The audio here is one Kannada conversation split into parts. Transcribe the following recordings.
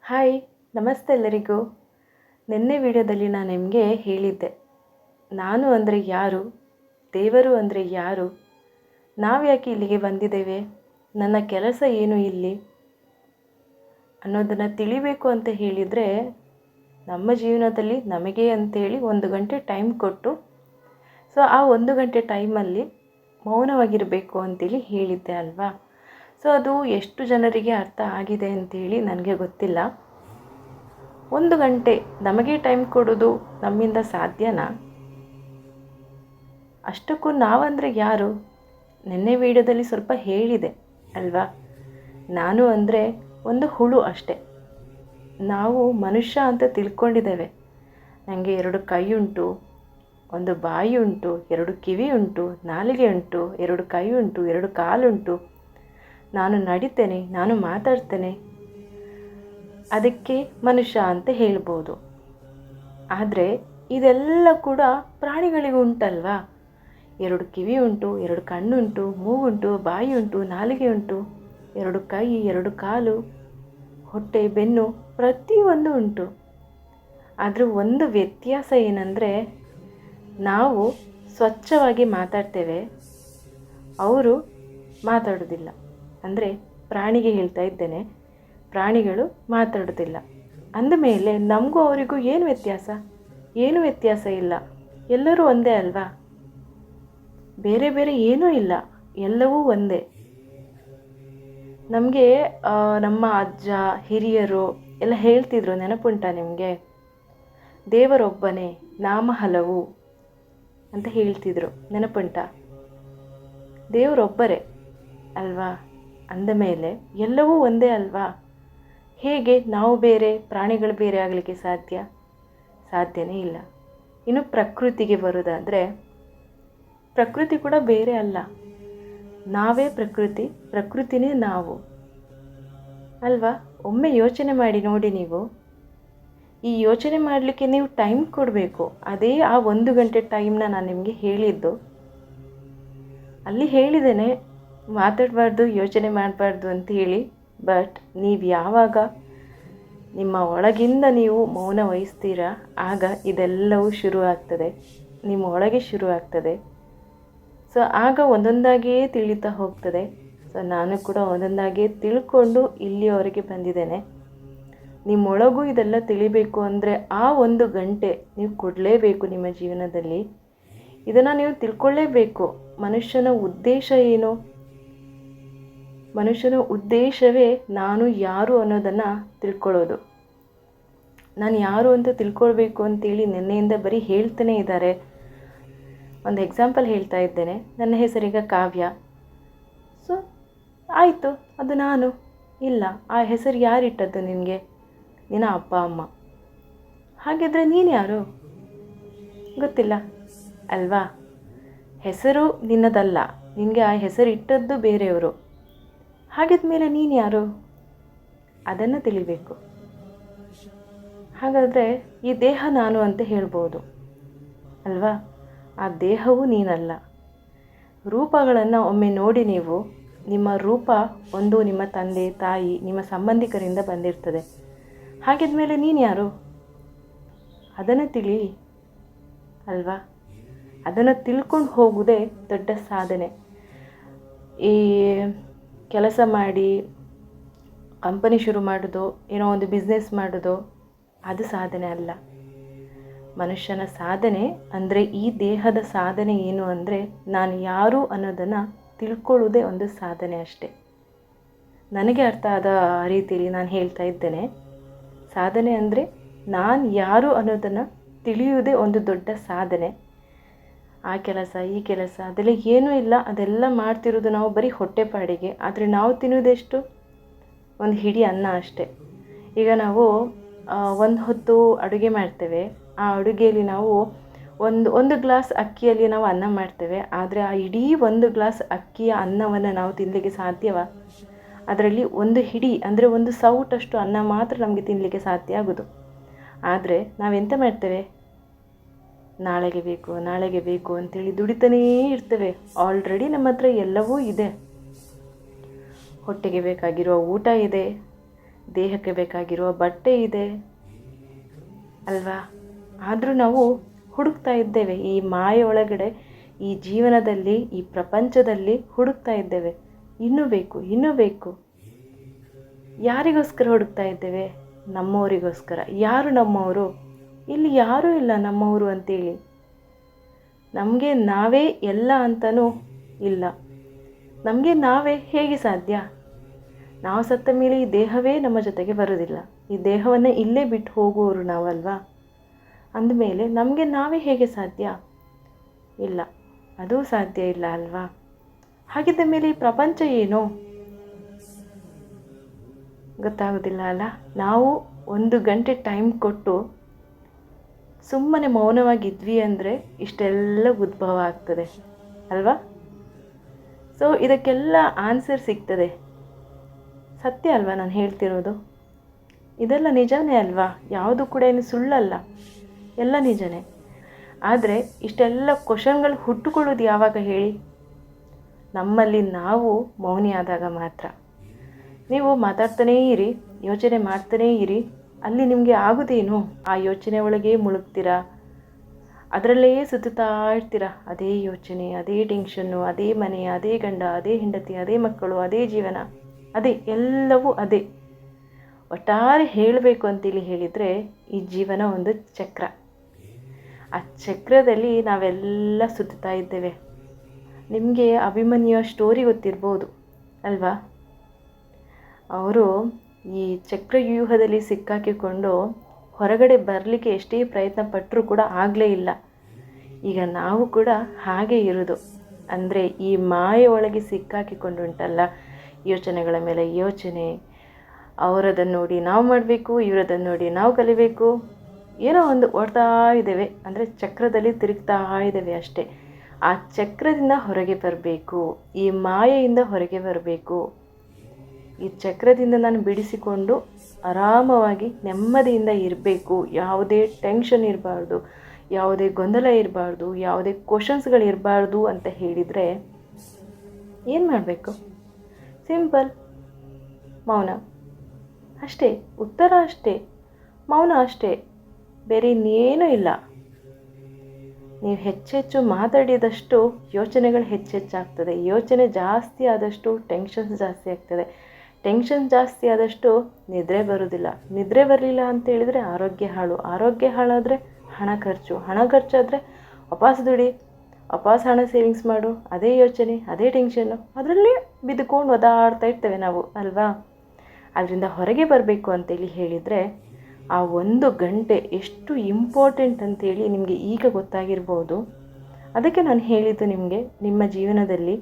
ಹಾಯ್, ನಮಸ್ತೆ ಎಲ್ಲರಿಗೂ. ನಿನ್ನೆ ವಿಡಿಯೋದಲ್ಲಿ ನಾನು ನಿಮಗೆ ಹೇಳಿದ್ದೆ, ನಾನು ಅಂದರೆ ಯಾರು, ದೇವರು ಅಂದರೆ ಯಾರು, ನಾವು ಯಾಕೆ ಇಲ್ಲಿಗೆ ಬಂದಿದ್ದೇವೆ, ನನ್ನ ಕೆಲಸ ಏನು ಇಲ್ಲಿ ಅನ್ನೋದನ್ನು ತಿಳಿಬೇಕು ಅಂತ ಹೇಳಿದರೆ ನಮ್ಮ ಜೀವನದಲ್ಲಿ ನಮಗೆ ಅಂತೇಳಿ 1 ಗಂಟೆ ಟೈಮ್ ಕೊಟ್ಟು ಆ 1 ಗಂಟೆ ಟೈಮಲ್ಲಿ ಮೌನವಾಗಿರಬೇಕು ಅಂತೇಳಿ ಹೇಳಿದ್ದೆ ಅಲ್ವಾ. ಅದು ಎಷ್ಟು ಜನರಿಗೆ ಅರ್ಥ ಆಗಿದೆ ಅಂತೇಳಿ ನನಗೆ ಗೊತ್ತಿಲ್ಲ. 1 ಗಂಟೆ ನಮಗೆ ಟೈಮ್ ಕೊಡೋದು ನಮ್ಮಿಂದ ಸಾಧ್ಯನಾ? ಅಷ್ಟಕ್ಕೂ ನಾವಂದರೆ ಯಾರು? ನಿನ್ನೆ ವಿಡಿಯೋದಲ್ಲಿ ಸ್ವಲ್ಪ ಹೇಳಿದೆ ಅಲ್ವಾ. ನಾನು ಅಂದರೆ ಒಂದು ಹುಳು ಅಷ್ಟೆ. ನಾವು ಮನುಷ್ಯ ಅಂತ ತಿಳ್ಕೊಂಡಿದ್ದೇವೆ. ನನಗೆ 2 ಕೈ ಉಂಟು, 1 ಬಾಯಿ ಉಂಟು, 2 ಕಿವಿ ಉಂಟು, ನಾಲಿಗೆ ಉಂಟು, 2 ಕೈ ಉಂಟು, 2 ಕಾಲುಂಟು, ನಾನು ನಡಿತೇನೆ, ನಾನು ಮಾತಾಡ್ತೇನೆ, ಅದಕ್ಕೆ ಮನುಷ್ಯ ಅಂತ ಹೇಳ್ಬೋದು. ಆದರೆ ಇದೆಲ್ಲ ಕೂಡ ಪ್ರಾಣಿಗಳಿಗೂ ಉಂಟಲ್ವಾ. 2 ಕಿವಿ ಉಂಟು, 2 ಕಣ್ಣುಂಟು, ಮೂಗುಂಟು, ಬಾಯಿ ಉಂಟು, ನಾಲಿಗೆ ಉಂಟು, 2 ಕೈ, 2 ಕಾಲು, ಹೊಟ್ಟೆ, ಬೆನ್ನು, ಪ್ರತಿಯೊಂದು ಉಂಟು. ಆದರೆ ಒಂದು ವ್ಯತ್ಯಾಸ ಏನಂದರೆ, ನಾವು ಸ್ವಚ್ಛವಾಗಿ ಮಾತಾಡ್ತೇವೆ, ಅವರು ಮಾತಾಡೋದಿಲ್ಲ. ಅಂದರೆ ಪ್ರಾಣಿಗೆ ಹೇಳ್ತಾ ಇದ್ದೇನೆ, ಪ್ರಾಣಿಗಳು ಮಾತಾಡೋದಿಲ್ಲ. ಅಂದಮೇಲೆ ನಮಗೂ ಅವರಿಗೂ ಏನು ವ್ಯತ್ಯಾಸ? ಏನೂ ವ್ಯತ್ಯಾಸ ಇಲ್ಲ. ಎಲ್ಲರೂ ಒಂದೇ ಅಲ್ವಾ. ಬೇರೆ ಬೇರೆ ಏನೂ ಇಲ್ಲ, ಎಲ್ಲವೂ ಒಂದೇ. ನಮಗೆ ನಮ್ಮ ಅಜ್ಜ ಹಿರಿಯರು ಎಲ್ಲ ಹೇಳ್ತಿದ್ರು, ನೆನಪುಂಟಾ ನಿಮಗೆ? ದೇವರೊಬ್ಬನೇ, ನಾಮ ಹಲವು ಅಂತ ಹೇಳ್ತಿದ್ರು, ನೆನಪುಂಟಾ? ದೇವರೊಬ್ಬರೇ ಅಲ್ವಾ. ಅಂದಮೇಲೆ ಎಲ್ಲವೂ ಒಂದೇ ಅಲ್ವಾ. ಹೇಗೆ ನಾವು ಬೇರೆ, ಪ್ರಾಣಿಗಳು ಬೇರೆ ಆಗಲಿಕ್ಕೆ ಸಾಧ್ಯನೇ ಇಲ್ಲ. ಇನ್ನು ಪ್ರಕೃತಿಗೆ ಬರೋದಾದರೆ, ಪ್ರಕೃತಿ ಕೂಡ ಬೇರೆ ಅಲ್ಲ. ನಾವೇ ಪ್ರಕೃತಿ, ಪ್ರಕೃತಿನೇ ನಾವು ಅಲ್ವಾ. ಒಮ್ಮೆ ಯೋಚನೆ ಮಾಡಿ ನೋಡಿ. ನೀವು ಈ ಯೋಚನೆ ಮಾಡಲಿಕ್ಕೆ ನೀವು ಟೈಮ್ ಕೊಡಬೇಕು. ಅದೇ ಆ 1 ಗಂಟೆ ಟೈಮ್ನ ನಾನು ನಿಮಗೆ ಹೇಳಿದ್ದು. ಅಲ್ಲಿ ಹೇಳಿದ್ದೇನೆ, ಮಾತಾಡಬಾರ್ದು, ಯೋಚನೆ ಮಾಡಬಾರ್ದು ಅಂತ ಹೇಳಿ. ಬಟ್ ನೀವು ಯಾವಾಗ ನಿಮ್ಮ ಒಳಗಿಂದ ನೀವು ಮೌನ ವಹಿಸ್ತೀರಾ, ಆಗ ಇದೆಲ್ಲವೂ ಶುರು ಆಗ್ತದೆ, ನಿಮ್ಮ ಒಳಗೆ ಶುರು ಆಗ್ತದೆ. ಆಗ ಒಂದೊಂದಾಗಿಯೇ ತಿಳಿತಾ ಹೋಗ್ತದೆ. ನಾನು ಕೂಡ ಒಂದೊಂದಾಗಿಯೇ ತಿಳ್ಕೊಂಡು ಇಲ್ಲಿಯವರೆಗೆ ಬಂದಿದ್ದೇನೆ. ನಿಮ್ಮೊಳಗೂ ಇದೆಲ್ಲ ತಿಳಿಬೇಕು ಅಂದರೆ ಆ 1 ಗಂಟೆ ನೀವು ಕೊಡಲೇಬೇಕು ನಿಮ್ಮ ಜೀವನದಲ್ಲಿ. ಇದನ್ನು ನೀವು ತಿಳ್ಕೊಳ್ಳೇಬೇಕು. ಮನುಷ್ಯನ ಉದ್ದೇಶ ಏನು? ಮನುಷ್ಯನ ಉದ್ದೇಶವೇ ನಾನು ಯಾರು ಅನ್ನೋದನ್ನು ತಿಳ್ಕೊಳ್ಳೋದು. ನಾನು ಯಾರು ಅಂತ ತಿಳ್ಕೊಳ್ಬೇಕು ಅಂತೇಳಿ ನಿನ್ನೆಯಿಂದ ಬರೀ ಹೇಳ್ತಾನೆ ಇದ್ದಾರೆ. ಒಂದು ಎಕ್ಸಾಂಪಲ್ ಹೇಳ್ತಾ ಇದ್ದೇನೆ. ನನ್ನ ಹೆಸರೀಗ ಕಾವ್ಯ. ಆಯಿತು, ಅದು ನಾನು ಇಲ್ಲ. ಆ ಹೆಸರು ಯಾರಿಟ್ಟದ್ದು ನಿನಗೆ? ನಿನ್ನ ಅಪ್ಪ ಅಮ್ಮ. ಹಾಗಿದ್ರೆ ನೀನು ಯಾರು? ಗೊತ್ತಿಲ್ಲ ಅಲ್ವಾ. ಹೆಸರು ನಿನ್ನದಲ್ಲ, ನಿನಗೆ ಆ ಹೆಸರು ಇಟ್ಟದ್ದು ಬೇರೆಯವರು. ಹಾಗಿದ್ಮೇಲೆ ನೀನು ಯಾರು? ಅದನ್ನು ತಿಳಿಬೇಕು. ಹಾಗಾದರೆ ಈ ದೇಹ ನಾನು ಅಂತ ಹೇಳ್ಬೋದು ಅಲ್ವಾ. ಆ ದೇಹವು ನೀನಲ್ಲ. ರೂಪಗಳನ್ನು ಒಮ್ಮೆ ನೋಡಿ ನೀವು. ನಿಮ್ಮ ರೂಪ ಒಂದು ನಿಮ್ಮ ತಂದೆ ತಾಯಿ, ನಿಮ್ಮ ಸಂಬಂಧಿಕರಿಂದ ಬಂದಿರ್ತದೆ. ಹಾಗಿದ್ಮೇಲೆ ನೀನು ಯಾರು? ಅದನ್ನು ತಿಳಿ ಅಲ್ವಾ. ಅದನ್ನು ತಿಳ್ಕೊಂಡು ಹೋಗುವುದೇ ದೊಡ್ಡ ಸಾಧನೆ. ಈ ಕೆಲಸ ಮಾಡಿ ಕಂಪನಿ ಶುರು ಮಾಡೋದು, ಏನೋ ಒಂದು ಬಿಸ್ನೆಸ್ ಮಾಡೋದು, ಅದು ಸಾಧನೆ ಅಲ್ಲ. ಮನುಷ್ಯನ ಸಾಧನೆ ಅಂದರೆ, ಈ ದೇಹದ ಸಾಧನೆ ಏನು ಅಂದರೆ, ನಾನು ಯಾರು ಅನ್ನೋದನ್ನು ತಿಳ್ಕೊಳ್ಳೋದೇ ಒಂದು ಸಾಧನೆ ಅಷ್ಟೆ. ನನಗೆ ಅರ್ಥ ಆದ ರೀತಿಯಲ್ಲಿ ನಾನು ಹೇಳ್ತಾ ಇದ್ದೇನೆ. ಸಾಧನೆ ಅಂದರೆ ನಾನು ಯಾರು ಅನ್ನೋದನ್ನು ತಿಳಿಯುವುದೇ ಒಂದು ದೊಡ್ಡ ಸಾಧನೆ. ಆ ಕೆಲಸ, ಈ ಕೆಲಸ ಅದೆಲ್ಲ ಏನೂ ಇಲ್ಲ. ಅದೆಲ್ಲ ಮಾಡ್ತಿರೋದು ನಾವು ಬರೀ ಹೊಟ್ಟೆಪಾಡಿಗೆ. ಆದರೆ ನಾವು ತಿನ್ನೋದೆಷ್ಟು? ಒಂದು ಹಿಡಿ ಅನ್ನ ಅಷ್ಟೆ. ಈಗ ನಾವು ಒಂದು ಹೊತ್ತು ಅಡುಗೆ ಮಾಡ್ತೇವೆ. ಆ ಅಡುಗೆಯಲ್ಲಿ ನಾವು ಒಂದು ಗ್ಲಾಸ್ ಅಕ್ಕಿಯಲ್ಲಿ ನಾವು ಅನ್ನ ಮಾಡ್ತೇವೆ. ಆದರೆ ಆ ಇಡೀ 1 ಗ್ಲಾಸ್ ಅಕ್ಕಿಯ ಅನ್ನವನ್ನು ನಾವು ತಿನ್ನಲಿಕ್ಕೆ ಸಾಧ್ಯವಾ? ಅದರಲ್ಲಿ ಒಂದು ಹಿಡಿ ಅಂದರೆ ಒಂದು ಸೌಟಷ್ಟು ಅನ್ನ ಮಾತ್ರ ನಮಗೆ ತಿನ್ನಲಿಕ್ಕೆ ಸಾಧ್ಯ ಆಗೋದು. ಆದರೆ ನಾವೆಂತ ಮಾಡ್ತೇವೆ? ನಾಳೆಗೆ ಬೇಕು, ನಾಳೆಗೆ ಬೇಕು ಅಂತೇಳಿ ದುಡಿತಾನೇ ಇರ್ತೇವೆ. ಆಲ್ರೆಡಿ ನಮ್ಮ ಹತ್ರ ಎಲ್ಲವೂ ಇದೆ. ಹೊಟ್ಟೆಗೆ ಬೇಕಾಗಿರೋ ಊಟ ಇದೆ, ದೇಹಕ್ಕೆ ಬೇಕಾಗಿರುವ ಬಟ್ಟೆ ಇದೆ ಅಲ್ವಾ. ಆದರೂ ನಾವು ಹುಡುಕ್ತಾ ಇದ್ದೇವೆ, ಈ ಮಾಯೆ ಒಳಗಡೆ, ಈ ಜೀವನದಲ್ಲಿ, ಈ ಪ್ರಪಂಚದಲ್ಲಿ ಹುಡುಕ್ತಾ ಇದ್ದೇವೆ. ಇನ್ನೂ ಬೇಕು, ಇನ್ನೂ ಬೇಕು. ಯಾರಿಗೋಸ್ಕರ ಹುಡುಕ್ತಾ ಇದ್ದೇವೆ? ನಮ್ಮವರಿಗೋಸ್ಕರ. ಯಾರು ನಮ್ಮವರು? ಇಲ್ಲಿ ಯಾರೂ ಇಲ್ಲ ನಮ್ಮವರು ಅಂತೇಳಿ. ನಮಗೆ ನಾವೇ ಎಲ್ಲ ಅಂತಲೂ ಇಲ್ಲ. ನಮಗೆ ನಾವೇ ಹೇಗೆ ಸಾಧ್ಯ? ನಾವು ಸತ್ತ ಮೇಲೆ ಈ ದೇಹವೇ ನಮ್ಮ ಜೊತೆಗೆ ಬರೋದಿಲ್ಲ. ಈ ದೇಹವನ್ನು ಇಲ್ಲೇ ಬಿಟ್ಟು ಹೋಗುವವರು ನಾವಲ್ವಾ. ಅಂದಮೇಲೆ ನಮಗೆ ನಾವೇ ಹೇಗೆ ಸಾಧ್ಯ? ಇಲ್ಲ, ಅದು ಸಾಧ್ಯ ಇಲ್ಲ ಅಲ್ವಾ. ಹಾಗಿದ್ದ ಮೇಲೆ ಈ ಪ್ರಪಂಚ ಏನು ಗೊತ್ತಾಗೋದಿಲ್ಲ ಅಲ್ಲ. ನಾವು 1 ಗಂಟೆ ಟೈಮ್ ಕೊಟ್ಟು ಸುಮ್ಮನೆ ಮೌನವಾಗಿದ್ವಿ ಅಂದರೆ ಇಷ್ಟೆಲ್ಲ ಉದ್ಭವ ಆಗ್ತದೆ ಅಲ್ವಾ. ಸೊ ಇದಕ್ಕೆಲ್ಲ ಆನ್ಸರ್ ಸಿಗ್ತದೆ. ಸತ್ಯ ಅಲ್ವಾ ನಾನು ಹೇಳ್ತಿರೋದು? ಇದೆಲ್ಲ ನಿಜನೇ ಅಲ್ವಾ? ಯಾವುದು ಕೂಡ ಏನು ಸುಳ್ಳಲ್ಲ, ಎಲ್ಲ ನಿಜನೇ. ಆದರೆ ಇಷ್ಟೆಲ್ಲ ಕ್ವಶನ್ಗಳು ಹುಟ್ಟುಕೊಳ್ಳೋದು ಯಾವಾಗ ಹೇಳಿ? ನಮ್ಮಲ್ಲಿ ನಾವು ಮೌನಿ ಆದಾಗ ಮಾತ್ರ. ನೀವು ಮಾತಾಡ್ತಾನೇ ಇರಿ, ಯೋಚನೆ ಮಾಡ್ತಾನೇ ಇರಿ, ಅಲ್ಲಿ ನಿಮಗೆ ಆಗೋದೇನು? ಆ ಯೋಚನೆ ಒಳಗೆ ಮುಳುಗ್ತೀರಾ, ಅದರಲ್ಲೇ ಸುತ್ತುತ್ತಾ ಇರ್ತೀರಾ. ಅದೇ ಯೋಚನೆ, ಅದೇ ಟೆನ್ಷನ್ನು, ಅದೇ ಮನೆ, ಅದೇ ಗಂಡ, ಅದೇ ಹೆಂಡತಿ, ಅದೇ ಮಕ್ಕಳು, ಅದೇ ಜೀವನ, ಅದೇ ಎಲ್ಲವೂ ಅದೇ. ಒಟ್ಟಾರೆ ಹೇಳಬೇಕು ಅಂತೇಳಿ ಹೇಳಿದರೆ ಈ ಜೀವನ ಒಂದು ಚಕ್ರ. ಆ ಚಕ್ರದಲ್ಲಿ ನಾವೆಲ್ಲ ಸುತ್ತುತ್ತಾ ಇದ್ದೇವೆ. ನಿಮಗೆ ಅಭಿಮನ್ಯು ಸ್ಟೋರಿ ಗೊತ್ತಿರ್ಬೋದು ಅಲ್ವಾ. ಅವರು ಈ ಚಕ್ರವ್ಯೂಹದಲ್ಲಿ ಸಿಕ್ಕಾಕಿಕೊಂಡು ಹೊರಗಡೆ ಬರಲಿಕ್ಕೆ ಎಷ್ಟೇ ಪ್ರಯತ್ನ ಪಟ್ಟರೂ ಕೂಡ ಆಗಲೇ ಇಲ್ಲ. ಈಗ ನಾವು ಕೂಡ ಹಾಗೆ ಇರೋದು. ಅಂದರೆ ಈ ಮಾಯೆ ಒಳಗೆ ಸಿಕ್ಕಾಕಿಕೊಂಡು ಉಂಟಲ್ಲ, ಯೋಚನೆಗಳ ಮೇಲೆ ಯೋಚನೆ, ಅವರದನ್ನು ನೋಡಿ ನಾವು ಮಾಡಬೇಕು, ಇವರದನ್ನು ನೋಡಿ ನಾವು ಕಲಿಬೇಕು, ಏನೋ ಒಂದು ಓಡ್ತಾ ಇದ್ದೇವೆ. ಅಂದರೆ ಚಕ್ರದಲ್ಲಿ ತಿರುಗ್ತಾ ಇದ್ದೇವೆ ಅಷ್ಟೇ. ಆ ಚಕ್ರದಿಂದ ಹೊರಗೆ ಬರಬೇಕು, ಈ ಮಾಯೆಯಿಂದ ಹೊರಗೆ ಬರಬೇಕು. ಈ ಚಕ್ರದಿಂದ ನಾನು ಬಿಡಿಸಿಕೊಂಡು ಆರಾಮವಾಗಿ ನೆಮ್ಮದಿಯಿಂದ ಇರಬೇಕು. ಯಾವುದೇ ಟೆನ್ಷನ್ ಇರಬಾರ್ದು, ಯಾವುದೇ ಗೊಂದಲ ಇರಬಾರ್ದು, ಯಾವುದೇ ಕ್ವಶನ್ಸ್ಗಳಿರಬಾರ್ದು ಅಂತ ಹೇಳಿದರೆ ಏನು ಮಾಡಬೇಕು? ಸಿಂಪಲ್, ಮೌನ ಅಷ್ಟೇ. ಉತ್ತರ ಅಷ್ಟೇ, ಮೌನ ಅಷ್ಟೇ, ಬೇರೆ ಇನ್ನೇನೂ ಇಲ್ಲ. ನೀವು ಹೆಚ್ಚೆಚ್ಚು ಮಾತಾಡಿದಷ್ಟು ಯೋಚನೆಗಳು ಹೆಚ್ಚೆಚ್ಚಾಗ್ತದೆ. ಯೋಚನೆ ಜಾಸ್ತಿ ಆದಷ್ಟು ಟೆನ್ಷನ್ಸ್ ಜಾಸ್ತಿ ಆಗ್ತದೆ. ಟೆನ್ಷನ್ ಜಾಸ್ತಿ ಆದಷ್ಟು ನಿದ್ರೆ ಬರೋದಿಲ್ಲ. ನಿದ್ರೆ ಬರಲಿಲ್ಲ ಅಂತೇಳಿದರೆ ಆರೋಗ್ಯ ಹಾಳು. ಆರೋಗ್ಯ ಹಾಳಾದರೆ ಹಣ ಖರ್ಚು. ಹಣ ಖರ್ಚಾದರೆ ವಾಪಸ್ ದುಡಿ, ವಾಪಸ್ ಹಣ ಸೇವಿಂಗ್ಸ್ ಮಾಡು. ಅದೇ ಯೋಚನೆ, ಅದೇ ಟೆನ್ಷನ್ನು, ಅದರಲ್ಲೇ ಬಿದ್ದುಕೊಂಡು ಒದಾಡ್ತಾ ಇರ್ತೇವೆ ನಾವು ಅಲ್ವಾ. ಅದರಿಂದ ಹೊರಗೆ ಬರಬೇಕು ಅಂತೇಳಿ ಹೇಳಿದರೆ ಆ 1 ಗಂಟೆ ಎಷ್ಟು ಇಂಪಾರ್ಟೆಂಟ್ ಅಂತೇಳಿ ನಿಮಗೆ ಈಗ ಗೊತ್ತಾಗಿರ್ಬೋದು. ಅದಕ್ಕೆ ನಾನು ಹೇಳಿದ್ದು ನಿಮಗೆ, ನಿಮ್ಮ ಜೀವನದಲ್ಲಿ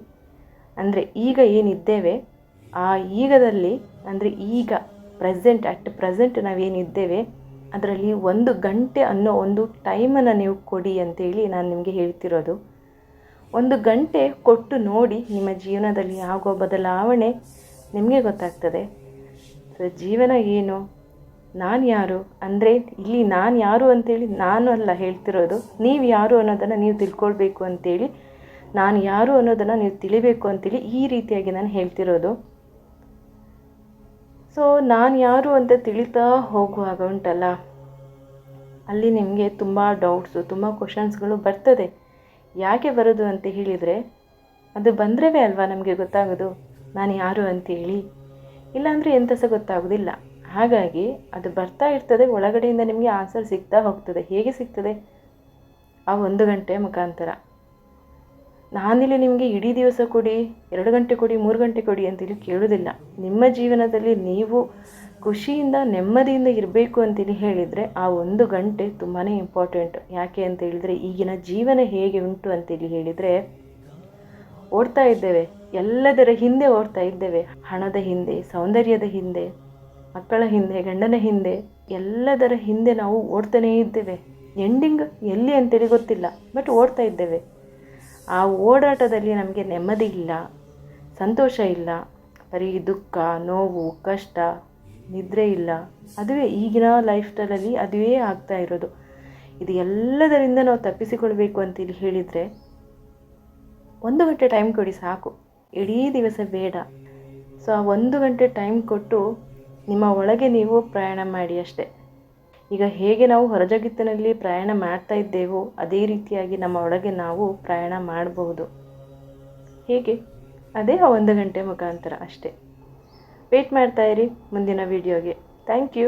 ಅಂದರೆ ಈಗ ಏನಿದ್ದೇವೆ ಆ ಈಗದಲ್ಲಿ, ಅಂದರೆ ಈಗ ಅಟ್ ಪ್ರೆಸೆಂಟ್ ನಾವೇನಿದ್ದೇವೆ ಅದರಲ್ಲಿ 1 ಗಂಟೆ ಅನ್ನೋ ಒಂದು ಟೈಮನ್ನು ನೀವು ಕೊಡಿ ಅಂತೇಳಿ ನಾನು ನಿಮಗೆ ಹೇಳ್ತಿರೋದು. 1 ಗಂಟೆ ಕೊಟ್ಟು ನೋಡಿ, ನಿಮ್ಮ ಜೀವನದಲ್ಲಿ ಆಗೋ ಬದಲಾವಣೆ ನಿಮಗೆ ಗೊತ್ತಾಗ್ತದೆ. ಸೊ ಜೀವನ ಏನು, ನಾನು ಯಾರು ಅಂದರೆ ಇಲ್ಲಿ ನಾನು ಯಾರು ಅಂತೇಳಿ ನಾನು ಅಲ್ಲ ಹೇಳ್ತಿರೋದು, ನೀವು ಯಾರು ಅನ್ನೋದನ್ನು ನೀವು ತಿಳ್ಕೊಳ್ಬೇಕು ಅಂತೇಳಿ, ನಾನು ಯಾರು ಅನ್ನೋದನ್ನು ನೀವು ತಿಳಿಬೇಕು ಅಂತೇಳಿ ಈ ರೀತಿಯಾಗಿ ನಾನು ಹೇಳ್ತಿರೋದು. ಸೊ ನಾನು ಯಾರು ಅಂತ ತಿಳಿತಾ ಹೋಗುವಾಗ ಉಂಟಲ್ಲ, ಅಲ್ಲಿ ನಿಮಗೆ ತುಂಬ ಡೌಟ್ಸು, ತುಂಬ ಕ್ವಶನ್ಸ್ಗಳು ಬರ್ತದೆ. ಯಾಕೆ ಬರೋದು ಅಂತ ಹೇಳಿದರೆ, ಅದು ಬಂದ್ರೇ ಅಲ್ವಾ ನಮಗೆ ಗೊತ್ತಾಗೋದು ನಾನು ಯಾರು ಅಂತೇಳಿ. ಇಲ್ಲಾಂದರೆ ಎಂತ ಸಹ ಗೊತ್ತಾಗೋದಿಲ್ಲ. ಹಾಗಾಗಿ ಅದು ಬರ್ತಾ ಇರ್ತದೆ, ಒಳಗಡೆಯಿಂದ ನಿಮಗೆ ಆನ್ಸರ್ ಸಿಗ್ತಾ ಹೋಗ್ತದೆ. ಹೇಗೆ ಸಿಗ್ತದೆ? ಆ 1 ಗಂಟೆ ಮುಖಾಂತರ. ನಾನಿಲ್ಲಿ ನಿಮಗೆ ಇಡೀ ದಿವಸ ಕೊಡಿ, 2 ಗಂಟೆ ಕೊಡಿ, 3 ಗಂಟೆ ಕೊಡಿ ಅಂತೇಳಿ ಕೇಳೋದಿಲ್ಲ. ನಿಮ್ಮ ಜೀವನದಲ್ಲಿ ನೀವು ಖುಷಿಯಿಂದ ನೆಮ್ಮದಿಯಿಂದ ಇರಬೇಕು ಅಂತೇಳಿ ಹೇಳಿದರೆ ಆ 1 ಗಂಟೆ ತುಂಬಾ ಇಂಪಾರ್ಟೆಂಟ್. ಯಾಕೆ ಅಂತ ಹೇಳಿದರೆ, ಈಗಿನ ಜೀವನ ಹೇಗೆ ಉಂಟು ಅಂತೇಳಿ ಹೇಳಿದರೆ, ಓಡ್ತಾ ಇದ್ದೇವೆ, ಎಲ್ಲದರ ಹಿಂದೆ ಓಡ್ತಾ ಇದ್ದೇವೆ. ಹಣದ ಹಿಂದೆ, ಸೌಂದರ್ಯದ ಹಿಂದೆ, ಮಕ್ಕಳ ಹಿಂದೆ, ಗಂಡನ ಹಿಂದೆ, ಎಲ್ಲದರ ಹಿಂದೆ ನಾವು ಓಡ್ತಾನೇ ಇದ್ದೇವೆ. ಎಂಡಿಂಗ್ ಎಲ್ಲಿ ಅಂತೇಳಿ ಗೊತ್ತಿಲ್ಲ, ಬಟ್ ಓಡ್ತಾ ಇದ್ದೇವೆ. ಆ ಓಡಾಟದಲ್ಲಿ ನಮಗೆ ನೆಮ್ಮದಿ ಇಲ್ಲ, ಸಂತೋಷ ಇಲ್ಲ, ಬರೀ ದುಃಖ, ನೋವು, ಕಷ್ಟ, ನಿದ್ರೆ ಇಲ್ಲ. ಅದುವೇ ಈಗಿನ ಲೈಫ್ ಸ್ಟೈಲಲ್ಲಿ ಅದುವೇ ಆಗ್ತಾ ಇರೋದು. ಇದು ಎಲ್ಲದರಿಂದ ನಾವು ತಪ್ಪಿಸಿಕೊಳ್ಬೇಕು ಅಂತೇಳಿ ಹೇಳಿದರೆ 1 ಗಂಟೆ ಟೈಮ್ ಕೊಡಿ ಸಾಕು, ಇಡೀ ದಿವಸ ಬೇಡ. ಸೊ ಆ 1 ಗಂಟೆ ಟೈಮ್ ಕೊಟ್ಟು ನಿಮ್ಮ ಒಳಗೆ ನೀವು ಪ್ರಯಾಣ ಮಾಡಿ ಅಷ್ಟೇ. ಈಗ ಹೇಗೆ ನಾವು ಹೊರಜಗತ್ತಿನಲ್ಲಿ ಪ್ರಯಾಣ ಮಾಡ್ತಾ ಇದ್ದೇವೋ ಅದೇ ರೀತಿಯಾಗಿ ನಮ್ಮ ಒಳಗೆ ನಾವು ಪ್ರಯಾಣ ಮಾಡಬಹುದು. ಹೇಗೆ? ಅದೇ ಆ 1 ಗಂಟೆ ಮುಖಾಂತರ ಅಷ್ಟೇ. ವೇಟ್ ಮಾಡ್ತಾಯಿರಿ ಮುಂದಿನ ವಿಡಿಯೋಗೆ. Thank you.